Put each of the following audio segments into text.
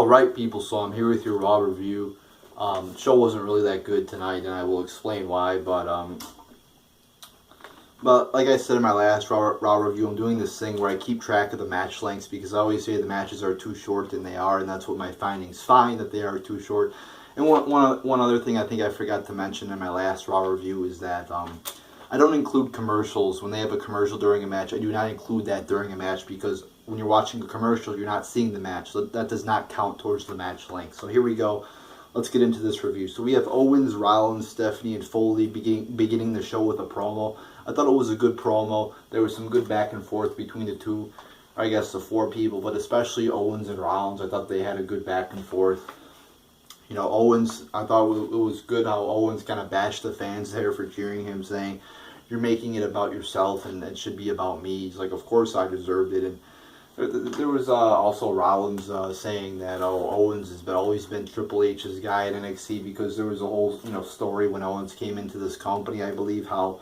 Alright people, so I'm here with your Raw review. Show wasn't really that good tonight, and I will explain why, but like I said in my last Raw review, I'm doing this thing where I keep track of the match lengths, because I always say the matches are too short than they are, and that's what my findings find, that they are too short. And one other thing I think I forgot to mention in my last Raw review is that I don't include commercials. When they have a commercial during a match, I do not include that during a match, because when you're watching a commercial, you're not seeing the match. So that does not count towards the match length. So here we go. Let's get into this review. So we have Owens, Rollins, Stephanie, and Foley beginning the show with a promo. I thought it was a good promo. There was some good back and forth between the two, I guess the four people, but especially Owens and Rollins. I thought they had a good back and forth. You know, Owens, I thought it was good how Owens kind of bashed the fans there for cheering him, saying, "You're making it about yourself and it should be about me." He's like, "Of course I deserved it." And there was also Rollins saying that Owens has always been Triple H's guy at NXT, because there was a whole story when Owens came into this company, I believe, how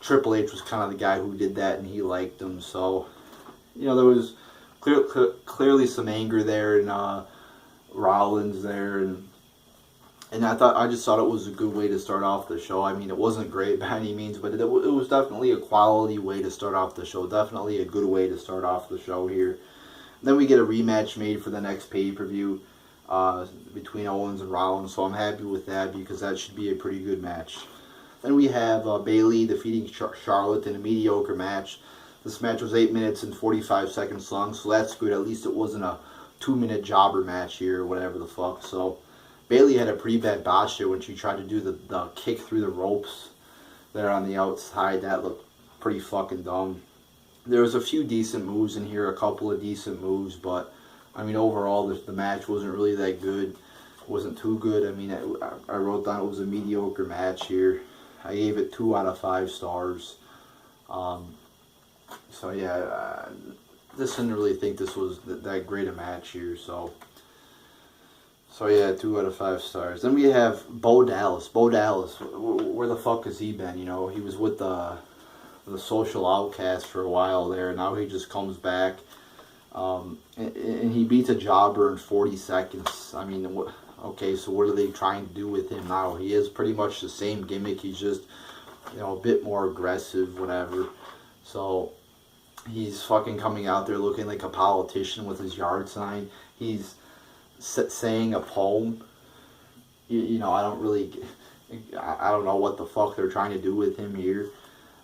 Triple H was kind of the guy who did that and he liked him. So there was clearly some anger there in Rollins there, and I just thought it was a good way to start off the show. I mean, it wasn't great by any means, but it was definitely a quality way to start off the show. Definitely a good way to start off the show here. Then we get a rematch made for the next pay-per-view between Owens and Rollins, so I'm happy with that, because that should be a pretty good match. Then we have Bayley defeating Charlotte in a mediocre match. This match was 8 minutes and 45 seconds long, so that's good. At least it wasn't a 2-minute jobber match here or whatever the fuck. So Bayley had a pretty bad botch there when she tried to do the kick through the ropes there on the outside. That looked pretty fucking dumb. There was a few decent moves in here, a couple of decent moves, but I mean, overall the match wasn't really that good. It wasn't too good. I mean, I wrote down it was a mediocre match here. I gave it 2 out of 5 stars. So yeah, just didn't really think this was that great a match here. So yeah, 2 out of 5 stars. Then we have Bo Dallas. Bo Dallas, where the fuck has he been? He was with the Social Outcast for a while there. Now he just comes back, and he beats a jobber in 40 seconds. I mean, okay, so what are they trying to do with him now? He is pretty much the same gimmick. He's just, a bit more aggressive, whatever. So he's fucking coming out there looking like a politician with his yard sign. He's saying a poem. I don't know what the fuck they're trying to do with him here.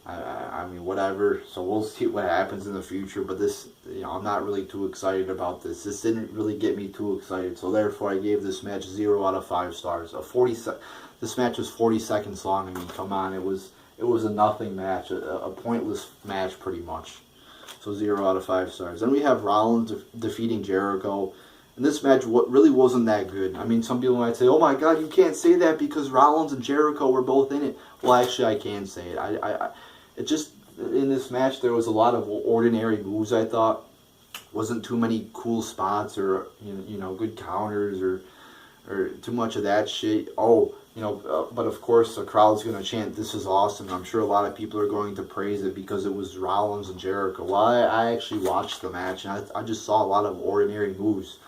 I mean, whatever. So we'll see what happens in the future. But this, I'm not really too excited about this. This didn't really get me too excited. So therefore, I gave this match 0 out of 5 stars. This match was 40 seconds long. I mean, come on, it was a nothing match, a pointless match pretty much. So 0 out of 5 stars. Then we have Rollins defeating Jericho. And this match really wasn't that good. I mean, some people might say, "Oh my God, you can't say that because Rollins and Jericho were both in it." Well, actually, I can say it. It just, in this match, there was a lot of ordinary moves, I thought. Wasn't too many cool spots or, good counters or too much of that shit. But of course, the crowd's going to chant, "This is awesome." I'm sure a lot of people are going to praise it because it was Rollins and Jericho. Well, I actually watched the match, and I just saw a lot of ordinary moves.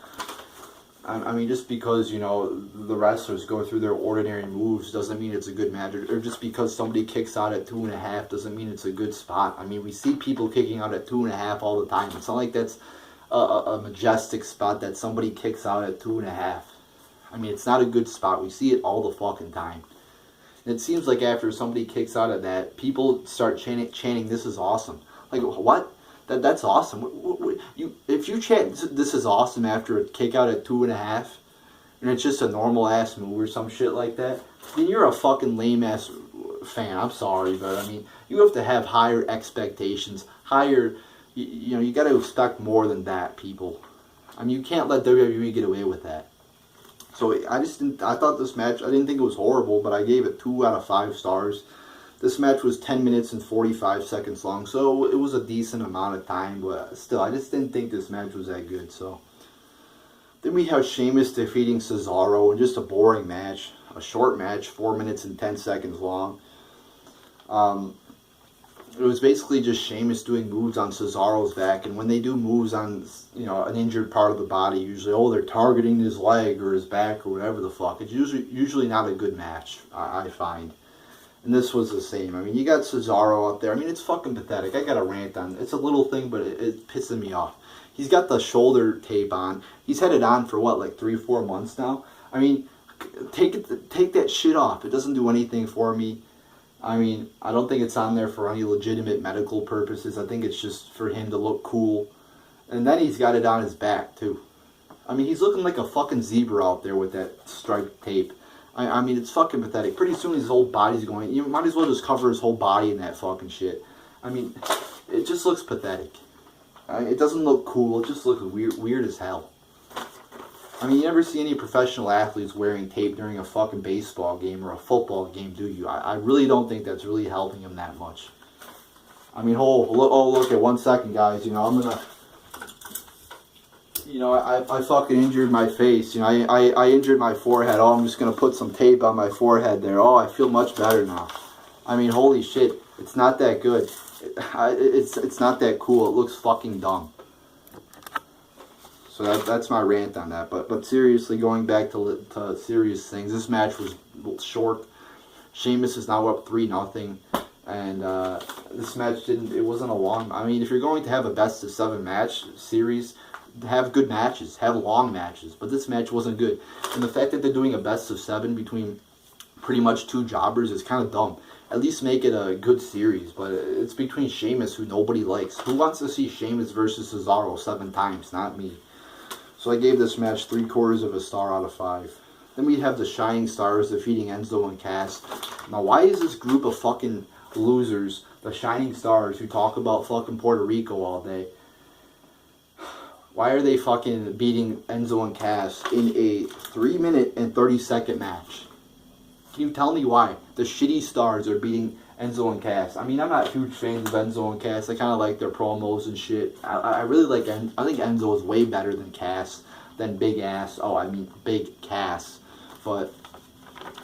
I mean, just because, the wrestlers go through their ordinary moves doesn't mean it's a good match. Or just because somebody kicks out at 2.5 doesn't mean it's a good spot. I mean, we see people kicking out at 2.5 all the time. It's not like that's a majestic spot that somebody kicks out at 2.5. I mean, it's not a good spot. We see it all the fucking time. And it seems like after somebody kicks out of that, people start chanting, "This is awesome." Like, what? That's awesome. If you chant "This is awesome" after a kick out at 2.5, and it's just a normal ass move or some shit like that, then you're a fucking lame ass fan. I'm sorry, but I mean, you have to have higher expectations, higher. You got to expect more than that, people. I mean, you can't let WWE get away with that. So I thought this match, I didn't think it was horrible, but I gave it 2 out of 5 stars. This match was 10 minutes and 45 seconds long, so it was a decent amount of time, but still, I just didn't think this match was that good. So then we have Sheamus defeating Cesaro in just a boring match, a short match, 4 minutes and 10 seconds long. it was basically just Sheamus doing moves on Cesaro's back, and when they do moves on, an injured part of the body, usually, they're targeting his leg or his back or whatever the fuck. It's usually not a good match, I find. And this was the same. I mean, you got Cesaro out there. I mean, it's fucking pathetic. I got a rant on it. It's a little thing, but it's pissing me off. He's got the shoulder tape on. He's had it on for what, like 3-4 months now? I mean, take that shit off. It doesn't do anything for me. I mean, I don't think it's on there for any legitimate medical purposes. I think it's just for him to look cool. And then he's got it on his back, too. I mean, he's looking like a fucking zebra out there with that striped tape. I mean, it's fucking pathetic. Pretty soon his whole body's going... You might as well just cover his whole body in that fucking shit. I mean, it just looks pathetic. It doesn't look cool. It just looks weird as hell. I mean, you never see any professional athletes wearing tape during a fucking baseball game or a football game, do you? I really don't think that's really helping him that much. I mean, look at 1 second, guys. I'm gonna... I fucking injured my face. I injured my forehead. Oh, I'm just gonna put some tape on my forehead there. Oh, I feel much better now. I mean, holy shit. It's not that good. It's not that cool. It looks fucking dumb. So that's my rant on that. But seriously, going back to serious things, this match was short. Sheamus is now up 3-0, and this match it wasn't a long. I mean, if you're going to have a best of 7 match series, have good matches, have long matches. But this match wasn't good, and the fact that they're doing a best of 7 between pretty much 2 jobbers is kind of dumb. At least make it a good series, but it's between Sheamus, who nobody likes. Who wants to see Sheamus versus Cesaro 7 times? Not me. So I gave this match 3/4 of a star out of 5. Then we have the Shining Stars defeating Enzo and Cass. Now, why is this group of fucking losers, the Shining Stars, who talk about fucking Puerto Rico all day, why are they fucking beating Enzo and Cass in a 3-minute and 30-second match? Can you tell me why the shitty stars are beating Enzo and Cass? I mean, I'm not huge fans of Enzo and Cass. I kind of like their promos and shit. I really like I think Enzo is way better than Cass, than Big Cass. But,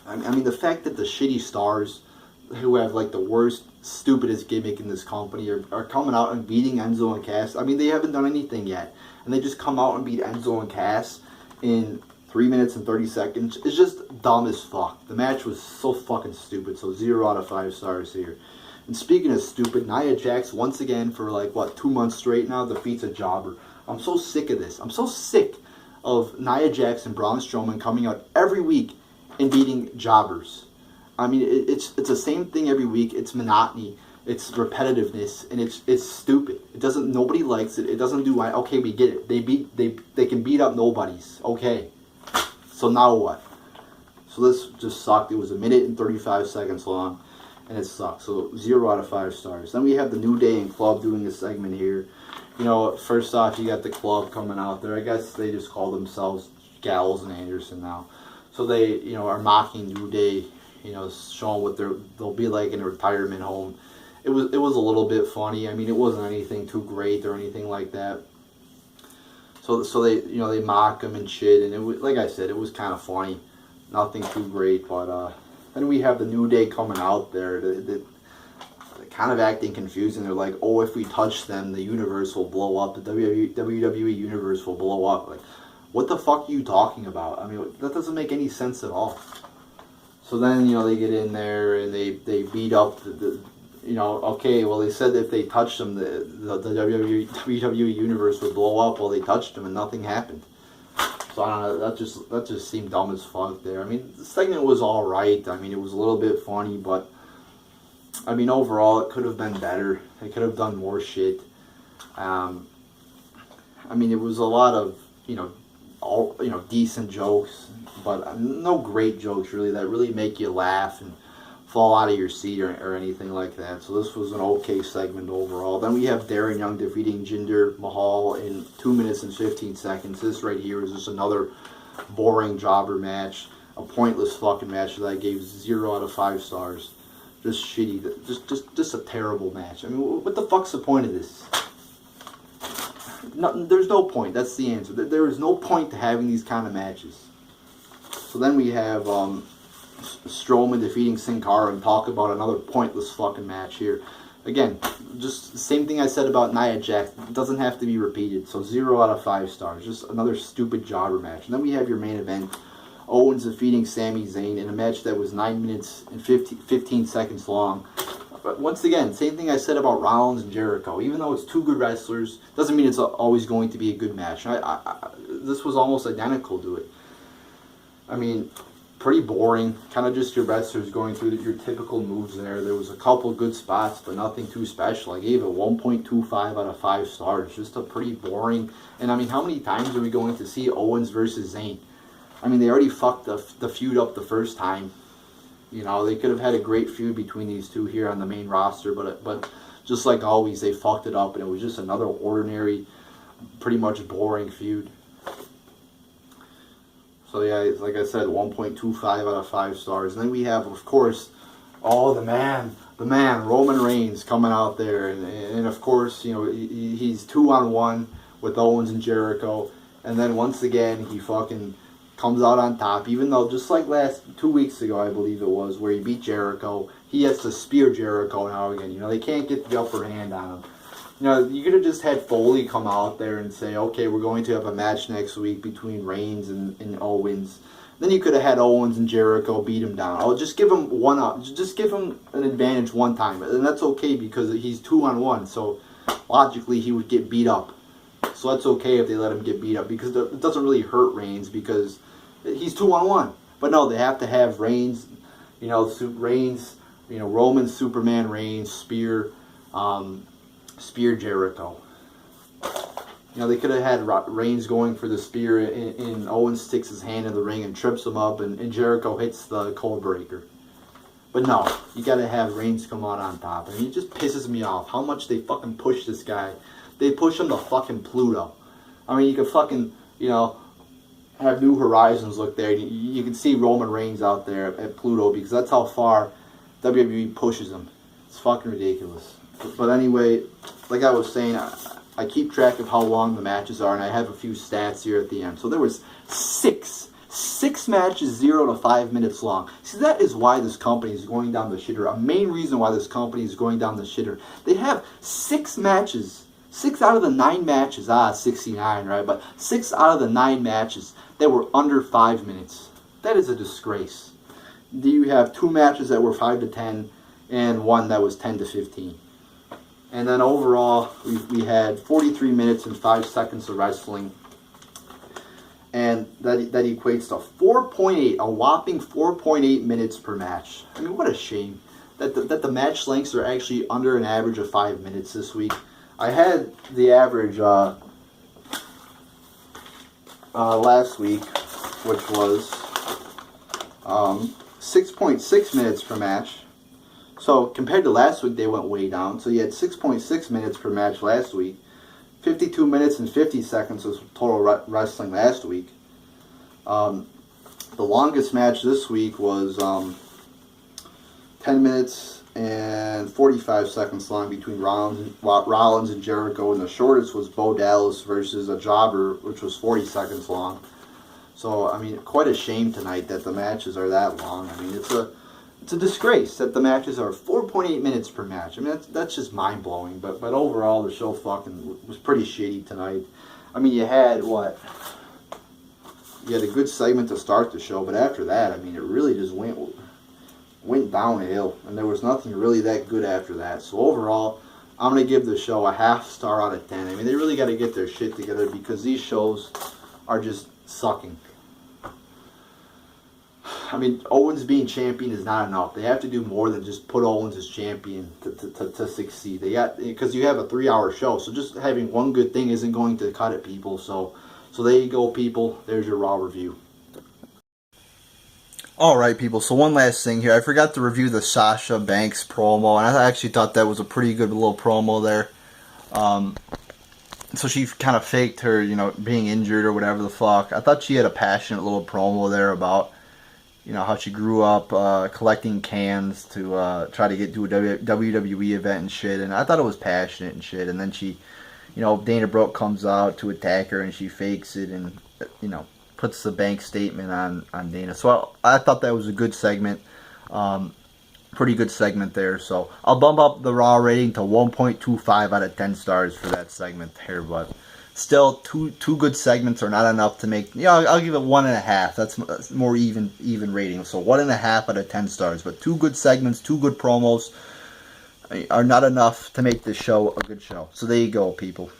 I mean, the fact that the shitty stars, who have like the worst, stupidest gimmick in this company, are coming out and beating Enzo and Cass. I mean, they haven't done anything yet. And they just come out and beat Enzo and Cass in 3 minutes and 30 seconds. It's just dumb as fuck. The match was so fucking stupid. So 0 out of 5 stars here. And speaking of stupid, Nia Jax once again for 2 months straight now defeats a jobber. I'm so sick of this. I'm so sick of Nia Jax and Braun Strowman coming out every week and beating jobbers. I mean, it's the same thing every week. It's monotony. It's repetitiveness, and it's stupid. It doesn't. Nobody likes it. It doesn't do. Okay, we get it. They can beat up nobodies. Okay. So now what? So this just sucked. It was 1 minute and 35 seconds long, and it sucked. So 0 out of 5 stars. Then we have the New Day and Club doing a segment here. First off, you got the Club coming out there. I guess they just call themselves Gallows and Anderson now. So they, are mocking New Day. Showing what they'll be like in a retirement home. It was a little bit funny. I mean, it wasn't anything too great or anything like that. So they they mock them and shit, and it was, like I said, it was kind of funny, nothing too great. But then we have the New Day coming out there, they're kind of acting confusing. They're like, oh, if we touch them, the universe will blow up. The WWE universe will blow up. Like, what the fuck are you talking about? I mean, that doesn't make any sense at all. So then they get in there and they beat up okay, well, they said if they touched them, the WWE universe would blow up. Well, they touched them and nothing happened. So I don't know, that just seemed dumb as fuck there. I mean, the segment was alright. I mean, it was a little bit funny, but I mean, overall, it could have been better. They could have done more shit. I mean, it was a lot of, decent jokes, but no great jokes, really, that really make you laugh and fall out of your seat or anything like that. So this was an okay segment overall. Then we have Darren Young defeating Jinder Mahal in 2 minutes and 15 seconds. This right here is just another boring jobber match. A pointless fucking match that I gave 0 out of 5 stars. Just shitty. Just a terrible match. I mean, what the fuck's the point of this? No, there's no point. That's the answer. There is no point to having these kind of matches. So then we have Strowman defeating Sin Cara, and talk about another pointless fucking match here. again, just the same thing I said about Nia Jax. It doesn't have to be repeated. So 0 out of 5 stars. Just another stupid jobber match. And then we have your main event. Owens defeating Sami Zayn in a match that was 9 minutes and 15 seconds long. But once again, same thing I said about Rollins and Jericho. Even though it's two good wrestlers, doesn't mean it's always going to be a good match. This was almost identical to it. I mean, pretty boring. Kind of just your wrestlers going through your typical moves there. There was a couple good spots, but nothing too special. I gave it 1.25 out of 5 stars. Just a pretty boring. And I mean, how many times are we going to see Owens versus Zayn? I mean, they already fucked the feud up the first time. You know, they could have had a great feud between these two here on the main roster, but just like always, they fucked it up, and it was just another ordinary, pretty much boring feud. So yeah, like I said, 1.25 out of 5 stars. And then we have, of course, the man, Roman Reigns coming out there, and of course, you know, he's 2-on-1 with Owens and Jericho, and then once again, he fucking comes out on top, even though just like 2 weeks ago, I believe it was, where he beat Jericho, he has to spear Jericho now again. You know, they can't get the upper hand on him. You know, you could have just had Foley come out there and say, okay, we're going to have a match next week between Reigns and Owens. Then you could have had Owens and Jericho beat him down. I'll just give him one up. Just give him an advantage one time. And that's okay because he's 2-on-1. So logically, he would get beat up. So that's okay if they let him get beat up because it doesn't really hurt Reigns because he's 2-on-1. But no, they have to have Reigns, Roman, Superman, Reigns, spear Jericho. You know, they could have had Reigns going for the spear and Owens sticks his hand in the ring and trips him up and Jericho hits the cold breaker. But no, you got to have Reigns come out on top. I mean, it just pisses me off how much they fucking push this guy. They push him to fucking Pluto. I mean, you could fucking, have New Horizons look there. You can see Roman Reigns out there at Pluto because that's how far WWE pushes him. It's fucking ridiculous. But anyway, like I was saying, I keep track of how long the matches are, and I have a few stats here at the end. So there was six matches, 0 to 5 minutes long. See, that is why this company is going down the shitter. A main reason why this company is going down the shitter. They have 6 matches. 6 out of the 9 matches, 69, right? But 6 out of the 9 matches that were under 5 minutes. That is a disgrace. You have 2 matches that were 5 to 10 and 1 that was 10 to 15. And then overall, we had 43 minutes and 5 seconds of wrestling. And that equates to 4.8, a whopping 4.8 minutes per match. I mean, what a shame that the match lengths are actually under an average of 5 minutes this week. I had the average last week, which was 6.6 minutes per match. So compared to last week, they went way down. So you had 6.6 minutes per match last week. 52 minutes and 50 seconds was total wrestling last week. The longest match this week was 10 minutes and 45 seconds long between Rollins and Jericho, and the shortest was Bo Dallas versus a jobber, which was 40 seconds long. So, I mean, quite a shame tonight that the matches are that long. I mean, it's a disgrace that the matches are 4.8 minutes per match. I mean, that's just mind-blowing. But overall, the show fucking was pretty shitty tonight. I mean, you had a good segment to start the show, but after that, I mean, it really just went downhill, and there was nothing really that good after that. So overall, I'm going to give the show a half star out of 10. I mean, they really got to get their shit together because these shows are just sucking. I mean, Owens being champion is not enough. They have to do more than just put Owens as champion to succeed. Because you have a 3-hour show, so just having one good thing isn't going to cut it, people. So there you go, people. There's your Raw review. Alright, people, so one last thing here. I forgot to review the Sasha Banks promo, and I actually thought that was a pretty good little promo there. So she kind of faked her, being injured or whatever the fuck. I thought she had a passionate little promo there about, how she grew up collecting cans to try to get to a WWE event and shit, and I thought it was passionate and shit, and then she, Dana Brooke comes out to attack her, and she fakes it, and, puts the bank statement on Dana. So I thought that was a good segment. Pretty good segment there. So I'll bump up the Raw rating to 1.25 out of 10 stars for that segment there. But still, two good segments are not enough to make. Yeah, I'll give it 1.5. That's more even rating. So 1.5 out of 10 stars. But two good segments, two good promos are not enough to make this show a good show. So there you go, people.